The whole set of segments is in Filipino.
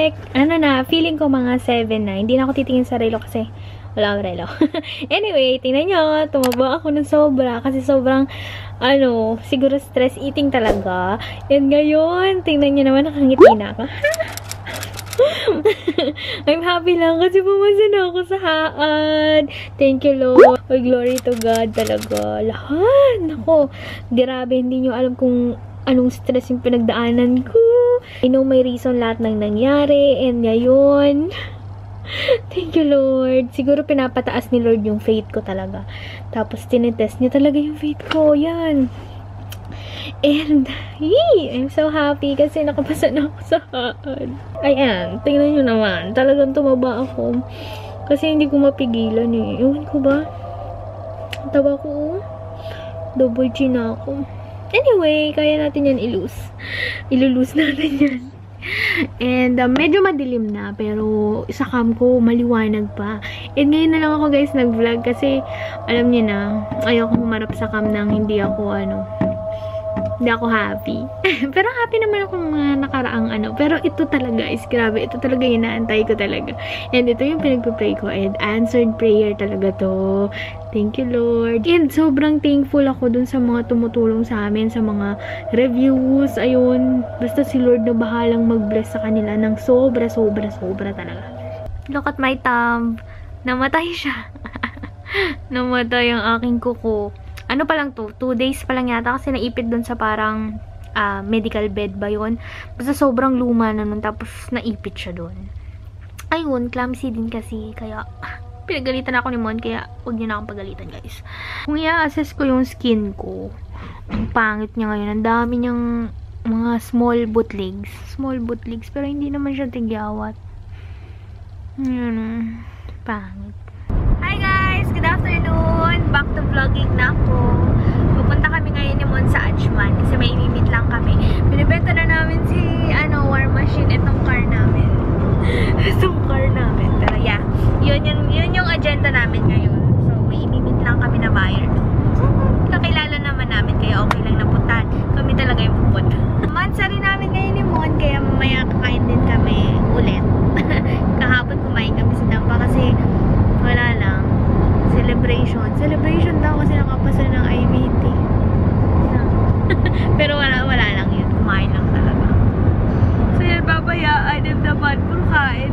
like, ano na, feeling ko mga 7 na. Hindi na ako titingin sa relo kasi wala akong relo. Anyway, tingnan nyo, tumaba ako ng sobra kasi sobrang, siguro stress eating talaga. And ngayon, tingnan nyo naman, nakangiti na ako. I'm happy lang kasi pumasa na ako sa haan. Thank you, Lord. Oh, glory to God talaga. Lahat. Nako, grabe, hindi nyo alam kung anong stress yung pinagdaanan ko. I know may reason lahat ng nangyari. And ngayon, thank you, Lord. Siguro pinapataas ni Lord yung faith ko talaga. Tapos tinitest niya talaga yung faith ko. Yan. And, I'm so happy kasi nakapasa na ako sa haan. Ayan, tingnan nyo naman. Talagang tumaba ako. Kasi hindi ko mapigilan eh. Ewan ko ba? Taba ko. Double chin na ako. Anyway, kaya natin yan ilulus natin yan. And, medyo madilim na. Pero, sa cam ko, maliwanag pa. And, ngayon na lang ako guys nag-vlog. Kasi, alam niyo na, ayoko humarap sa cam nang hindi ako, hindi ako happy. Pero happy naman ako mga nakaraang Pero ito talaga is grabe. Ito talaga yung inaantay ko talaga. And ito yung pinagpapray ko. And answered prayer talaga to. Thank you, Lord. And sobrang thankful ako dun sa mga tumutulong sa amin, sa mga reviews. Ayun. Basta si Lord na bahalang mag-bless sa kanila ng sobra talaga. Look at my thumb. Namatay siya. Namatay ang aking kuko. Ano pa lang to? 2 days pa lang yata kasi naipit dun sa parang medical bed ba yun? Basta sobrang luma na nun. Tapos naipit siya dun. Ayun, clumsy din kasi. Kaya pinagalitan ako ni Mon. Kaya huwag niyo na akong pagalitan guys. Kung i-assess ko yung skin ko, ang pangit niya ngayon. Ang dami niyang mga small bootlegs. Small bootlegs. Pero hindi naman siya tigyawat. Yun. Pangit. Hi guys! Good afternoon! Back to vlogging na ako. Pupunta kami ngayon ni Mon sa Ajman kasi may imimit lang kami. Binibenta na namin si war machine itong car namin. Itong car namin. Pero yeah, yun yung agenda namin ngayon. So may imimit lang kami na buyer. Kakilala naman namin kaya okay lang napuntahan. Kami talaga yung pupunta. Mansari namin ngayon ni Mon kaya mamaya kakain din kami ulit. Kahapon kumain kami sa Dampa kasi wala lang. Celebration daw kasi nakapasa ng IVT. Pero wala lang yun. Kumain lang talaga. So yun, babayaan yung dapat. Puro kain.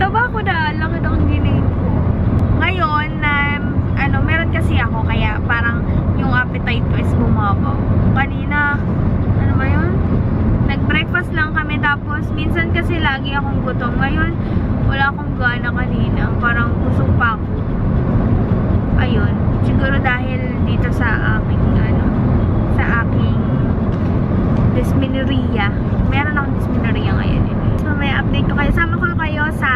Taba ko na. Laki ng ginain ko. Ngayon, meron kasi ako. Kaya parang yung appetite ko is bumabaw. Kanina, ano ba yun? Nag-breakfast lang kami. Tapos, minsan kasi lagi akong gutom. Ngayon, wala akong gana kanina. Parang busog pa ako. Ayun. Siguro dahil dito sa aking dysmenorrhea. Meron akong dysmenorrhea ngayon. So, may update ko kayo. Sama ko kayo sa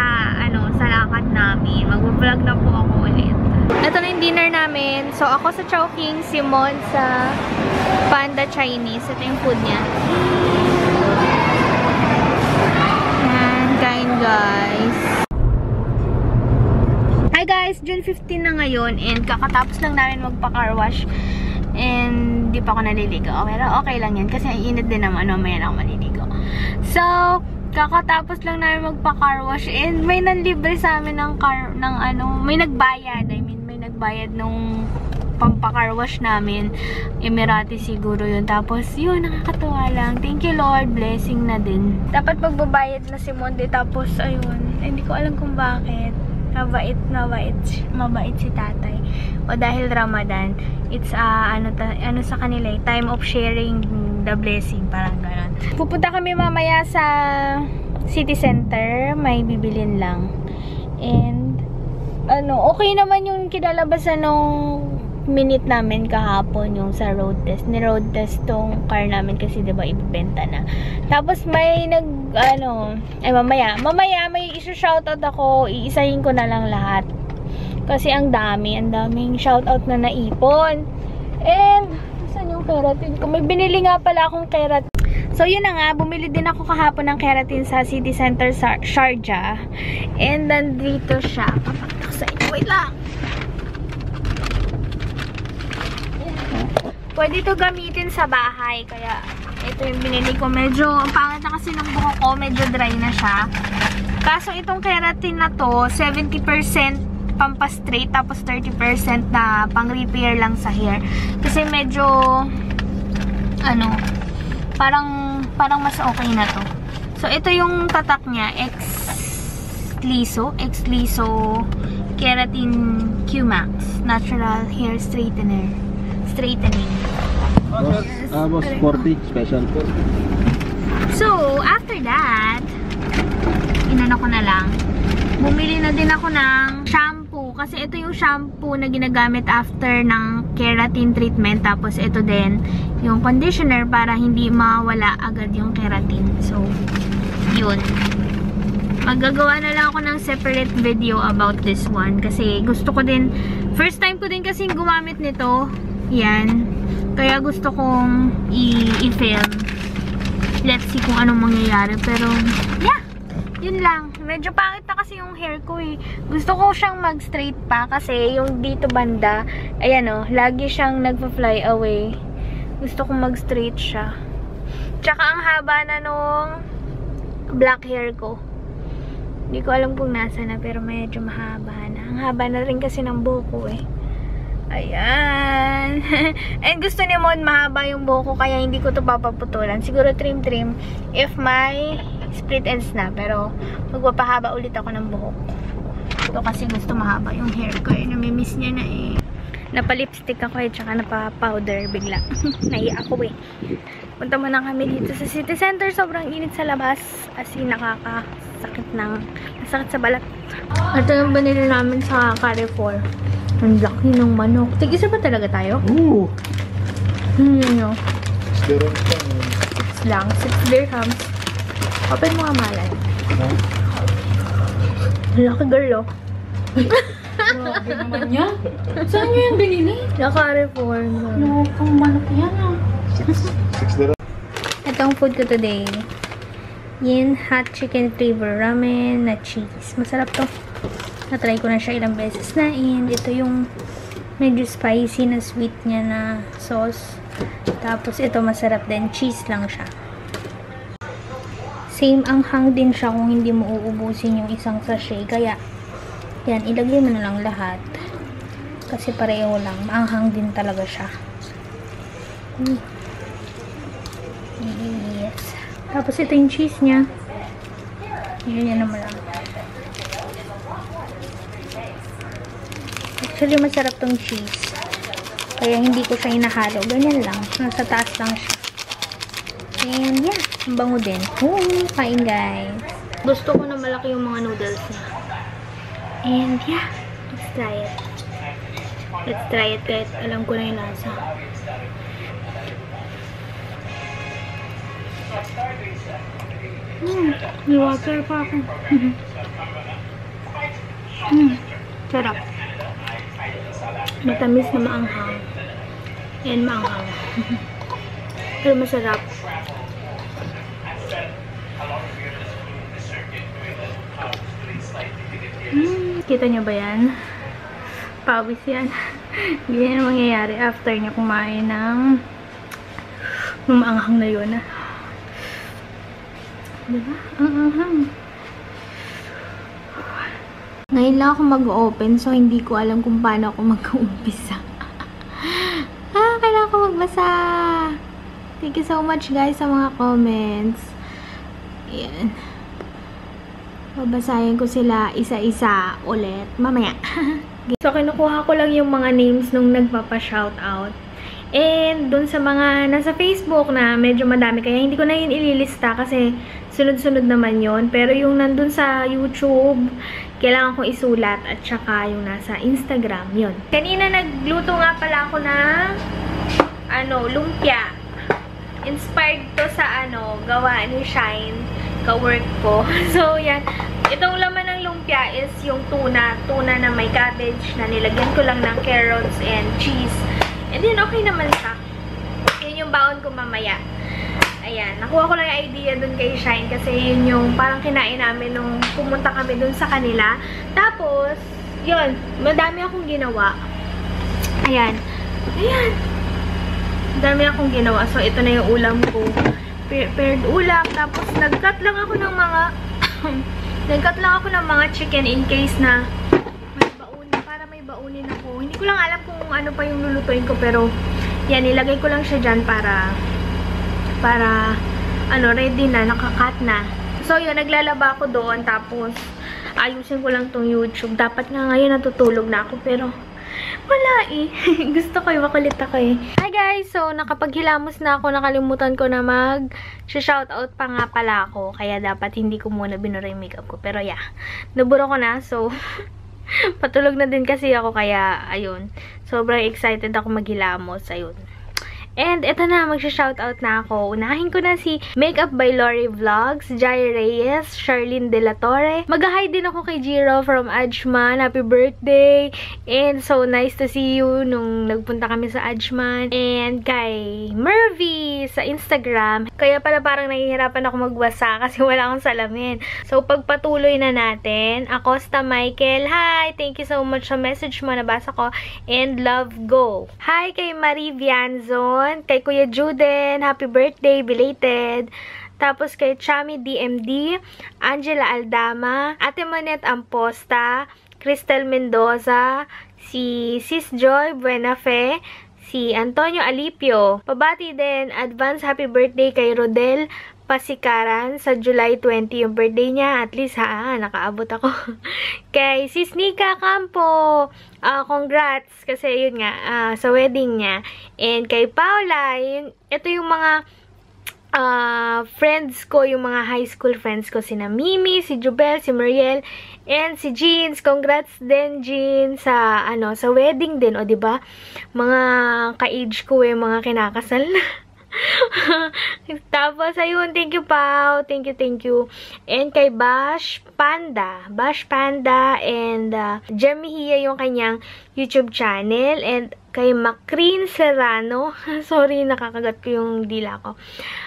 lakad namin. Mag-vlog na po ako ulit. Ito na yung dinner namin. So, ako sa Chowking, si Mon sa Panda Chinese. Ito yung food niya. Ayan, kain guys. Hi guys, June 15 na ngayon and kakatapos lang namin magpa-car wash and di pa ako naliligo. Pero okay lang yan kasi init din naman, mamaya na ako maliligo. So, kakatapos lang namin magpa-car wash and may nanlibre sa amin may nagbayad. May nagbayad nung pampa-car wash namin. Emirati siguro yun. Tapos, yun, nakakatuwa lang. Thank you, Lord. Blessing na din. Dapat magbabayad na si Monde. Tapos, ayun. Hindi ko alam kung bakit. Mabait si tatay. O dahil Ramadan, it's sa kanila, time of sharing the blessing, parang gano'n. Pupunta kami mamaya sa city center, may bibilin lang. And okay naman yung kinalabasan nung minute namin kahapon yung sa road test. Ni-road test tong car namin kasi diba ibibenta na. Tapos may mamaya may isu-shoutout ako, iisahin ko na lang lahat. Kasi ang daming shoutout na naipon. And, saan yung keratin ko? May binili nga pala akong keratin. So, yun na nga, bumili din ako kahapon ng keratin sa City Center Sharjah. And, nandito siya. Papakita ko sa inyo. Wait lang! Pwede ito gamitin sa bahay. Kaya, ito yung binili ko. Medyo, ang pangit na kasi ng buhok ko, medyo dry na siya. Kaso itong keratin na to, 70% pampa-straight, tapos 30% na pang-repair lang sa hair. Kasi medyo, ano, parang mas okay na to. So, ito yung tatak niya, X-Liso Keratin Q-Max Natural Hair Straightening. Boss 40 special. So, after that, inano ko na lang. Bumili na din ako ng shampoo. Kasi ito yung shampoo na ginagamit after ng keratin treatment. Tapos ito din yung conditioner para hindi mawala agad yung keratin. So, yun. Maggagawa na lang ako ng separate video about this one. Kasi gusto ko din, first time ko din kasi gumamit nito. Yan. Kaya gusto kong i-film. Let's see kung anong mangyayari. Pero, yeah. Yun lang. Medyo pangit na kasi yung hair ko eh. Gusto ko siyang mag-straight pa kasi yung dito banda, ayan o, lagi siyang nagpa-fly away. Gusto kong mag-straight siya. Tsaka ang haba na nung black hair ko. Hindi ko alam kung nasa na, pero medyo mahaba na. Ang haba na rin kasi ng buhok ko eh. Ayan. And gusto ni Mon mahaba yung buhok ko, kaya hindi ko to papaputulan. Siguro trim-trim if may split ends na. Pero magpapahaba ulit ako ng buhok. Ito kasi gusto mahaba yung hair ko eh. Namimiss niya na eh. Napa-lipstick ako eh, tsaka napa-powder bigla. Naiya ako eh. Punta muna kami dito sa city center. Sobrang init sa labas. As in, nakakasakit masakit sa balat. Ito yung binili namin sa Carrefour. Ang laki ng manok. Tig-isa ba talaga tayo? Oo. Yun. 6 dirhams Lang. 6 dirhams. Open mo nga malay. Laki girl, oh. Grabe naman yan. Saan nyo yan binili? La Carrefour. Lokang manok yan ah. 6 dirhams. Itong food ko today. Yin hot chicken flavor ramen na cheese. Masarap to. Na-try ko na siya ilang beses na. And ito yung medyo spicy na sweet niya na sauce. Tapos ito masarap din. Cheese lang siya. Same anghang din siya kung hindi mo uubusin yung isang sachet. Kaya, yan, ilagay mo na lang lahat. Kasi pareho lang. Maanghang din talaga siya. Yes. Tapos ito yung cheese niya. Yan naman lang. Actually, masarap tong cheese. Kaya hindi ko siya hinahalo. Ganyan lang. Nasa taas lang siya. And yeah, ang bango din. Kain guys. Gusto ko na malaki yung mga noodles niya. And yeah, let's try it. Let's try it kahit alam ko na yung lasa. May water pa ako. Sarap. Matamis na maanghang. Yan, maanghang. Pero masarap. Kita nyo ba yan? Pawis yan. Ganyan ang mangyayari after niya kumain ng maanghang na yun. Diba? Ang anghang. Ngayon lang ako mag-open, so hindi ko alam kung paano ako mag-uumpisa. Kailangan ko magbasa. Thank you so much guys sa mga comments. Ayan. Babasahin ko sila isa-isa ulit mamaya. So, kinukuha ko lang yung mga names nung nagpapa-shoutout. And, dun sa mga nasa Facebook na medyo madami, kaya hindi ko na yun ililista kasi sunod-sunod naman yon. Pero yung nandun sa YouTube, kailangan kong isulat at saka yung nasa Instagram, yun. Kanina nagluto nga pala ako ng lumpia. Inspired to sa gawa ni Shine, ka-work ko. So, yan. Itong laman ng lumpia is yung tuna na may cabbage na nilagyan ko lang ng carrots and cheese. And then, okay naman siya. Yun yung baon ko mamaya. Ayan. Nakuha ko lang yung idea dun kay Shine kasi yun yung parang kinain namin nung pumunta kami dun sa kanila. Tapos, yun. Madami akong ginawa. Ayan. Ayan. dami akong ginawa. So, ito na yung ulam ko. Prepared ulam. Tapos, nag-cut lang ako ng mga chicken in case na may baunin. Para may baunin ako. Hindi ko lang alam kung ano pa yung lulutuin ko. Pero, yan, nilagay ko lang siya dyan para ready na, nakakat na. So, yun, naglalaba ako doon. Tapos, ayusin ko lang tong YouTube. Dapat nga ngayon natutulog na ako. Pero, wala eh. Gusto ko yung makulit ako eh. Hi guys! So, nakapaghilamos na ako. Nakalimutan ko na mag-shoutout pa nga pala ako. Kaya dapat hindi ko muna binura yung makeup ko. Pero yeah, nabura ko na. So, patulog na din kasi ako. Kaya, ayun. Sobrang excited ako maghilamos. Ayun. And eto na, magsha-shoutout na ako. Unahin ko na si Makeup by Lori Vlogs, Jai Reyes, Charlene De La Torre. Mag-hi din ako kay Jiro from Ajman. Happy birthday! And so nice to see you nung nagpunta kami sa Ajman. And kay Mervy sa Instagram. Kaya pala parang nahihirapan ako magbasa kasi wala akong salamin. So pagpatuloy na natin. Acosta Michael, hi! Thank you so much sa message mo, nabasa ko. And love, go! Hi kay Marie Vianzon. Kay Kuya Juden, happy birthday, belated. Tapos kay Chami DMD, Angela Aldama, Ate Monet Amposta, Cristel Mendoza, si Sis Joy Buenafe, si Antonio Alipio. Pabati din, advance happy birthday kay Rodel Pasikaran sa July 20 yung birthday niya. At least nakaabot ako. Kay Sis Nika Campo, congrats kasi yun nga, sa wedding niya. And kay Paula, ito yung mga friends ko, yung mga high school friends ko, sina Mimi, si Jubel, si Mariel, and si Jeans. Congrats din, Jeans, sa wedding din, o diba? Mga ka-age ko mga kinakasal na. Tapos, ayun, thank you, Pao. Thank you. And kay Bash Panda, and Jemmy Hia yung kanyang YouTube channel. And kay Macrin Serrano, sorry, nakakagat ko yung dila ko.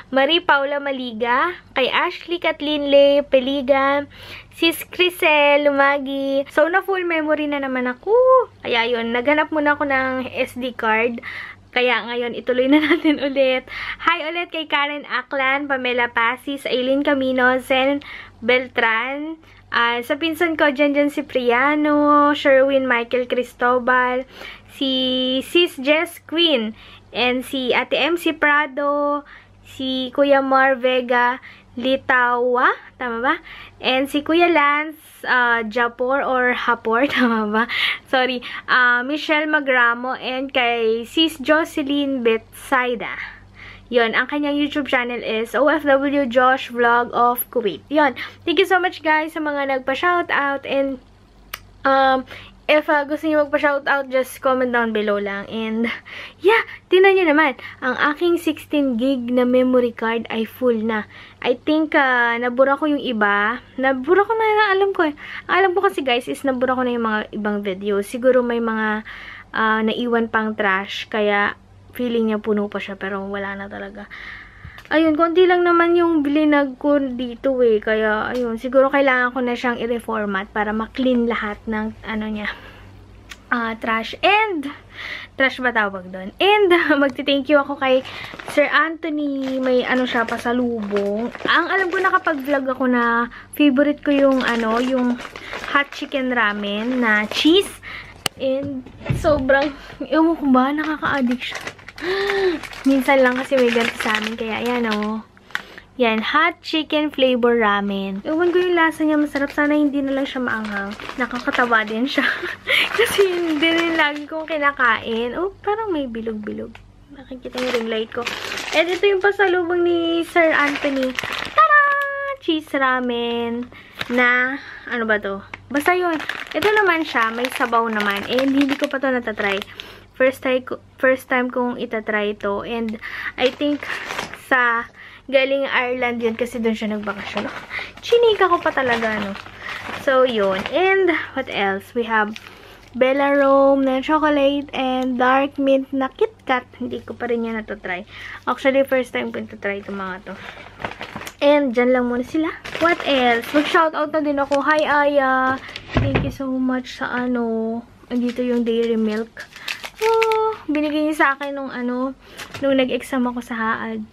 Marie Paula Maliga, kay Ashley Kathleen Lay Peligan, Sis Crisel Lumagi. So, na full memory na naman ako. Kaya yun, naghanap muna ako ng SD card. Kaya ngayon, ituloy na natin ulit. Hi ulit kay Karen Aklan, Pamela Pasis, Aileen Camino, Zen Beltran, sa pinsan ko, Jan Cipriano, Sherwin Michael Cristobal, si Sis Jess Queen, and si Ate MC Prado, si Kuya Mar Vega Litawa, tama ba? And si Kuya Lance Japor or Hapor, tama ba? Sorry. Michelle Magramo and kay Sis Jocelyn Betsaida. Yun, ang kanyang YouTube channel is OFW Josh Vlog of Kuwait. Yun. Thank you so much guys sa mga nagpa-shoutout and if gusto niyo magpa-shoutout, just comment down below lang. And, yeah, tingnan niyo naman. Ang aking 16 gig na memory card ay full na. I think, nabura ko yung iba. Nabura ko na, alam ko eh. Alam ko kasi guys, is nabura ko na yung mga ibang videos. Siguro may mga naiwan pang trash. Kaya, feeling niya puno pa siya. Pero wala na talaga. Ayun, konti lang naman yung bilinag ko dito eh. Kaya, ayun, siguro kailangan ko na siyang i-reformat para ma-clean lahat ng, niya, trash. And, trash ba tawag doon? And, magti-thank you ako kay Sir Anthony. May siya pasalubong. Ang alam ko, nakapag-vlog ako na favorite ko yung, yung hot chicken ramen na cheese. And, sobrang, ewan ko ba, nakaka-addict siya. Minsan lang kasi may ganito sa amin. Kaya, ayan yan, hot chicken flavor ramen. Ewan ko yung lasa niya, masarap. Sana hindi na lang siya maanghang. Nakakatawa din siya. Kasi hindi rin lagi kong kinakain. Oh, parang may bilog-bilog. Nakikita yung ring light ko. And ito yung pasalubong ni Sir Anthony. Tada! Cheese ramen na, ano ba to? Basta yun. Ito naman siya, may sabaw naman. And hindi ko pa to natatry. First time kong itatry ito. And I think sa galing Ireland yun kasi doon siya nagbakasyon. Chinika ko pa talaga, no? So, yun. And what else? We have Bella Rome na chocolate and dark mint na KitKat. Hindi ko pa rin yan natatry. Actually, first time ko itatry itong mga to. And dyan lang muna sila. What else? Mag-shoutout na din ako. Hi, Aya! Thank you so much sa andito yung dairy milk. Oh, binigay niya sa akin nung nung nag-exam ako sa HAAD.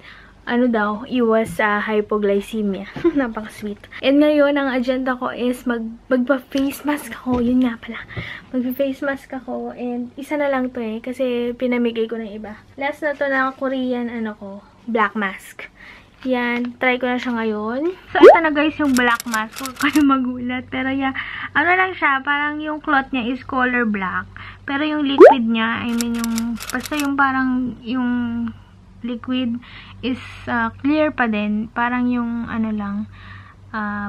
Ano daw, iwas sa hypoglycemia. Napaka-sweet. And ngayon, ang agenda ko is magpa-face mask ako. Yun nga pala. Magpa-face mask ako. And isa na lang to kasi pinamigay ko ng iba. Last na to na Korean, black mask. Yan, try ko na siya ngayon. So, ito na guys yung black mask. Huwag kayo magulat. Pero yan, lang siya, parang yung cloth niya is color black. Pero yung liquid niya, basta yung parang, yung liquid is clear pa din. Parang yung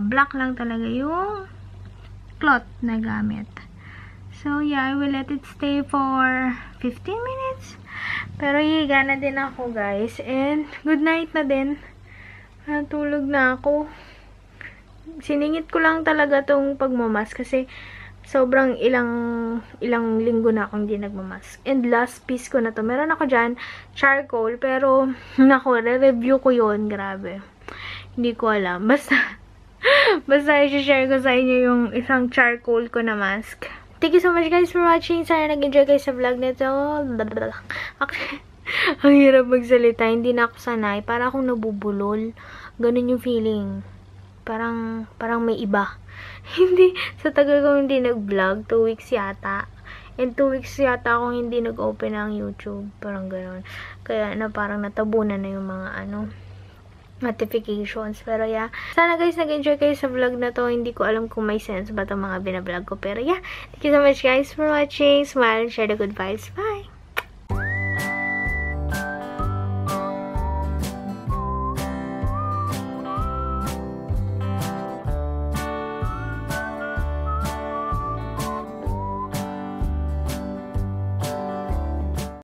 black lang talaga yung cloth na gamit. So, yeah, I will let it stay for 15 minutes. Pero higa na din ako, guys. And, good night na din. Natulog na ako. Siningit ko lang talaga tong pagmamask kasi sobrang ilang linggo na akong hindi nagmamask. And last piece ko na to. Meron ako dyan, charcoal. Pero, re-review ko yon. Grabe. Hindi ko alam. Basta i-share ko sa inyo yung isang charcoal ko na mask. Thank you so much guys for watching. Sana nag-enjoy kayo sa vlog nito. Okay. Ang hirap magsalita. Hindi na ako sanay. Para akong nabubulol. Ganun yung feeling. Parang may iba. Hindi, sa tagal ko hindi nag-vlog, 2 weeks yata. And 2 weeks yata akong hindi nag-open ang YouTube. Parang gano'n. Kaya parang natabunan na yung mga notifications. Pero yeah, sana guys nag-enjoy kayo sa vlog na to. Hindi ko alam kung may sense ba itong mga binablog ko. Pero yeah, thank you so much guys for watching. Smile and share the good vibes. Bye!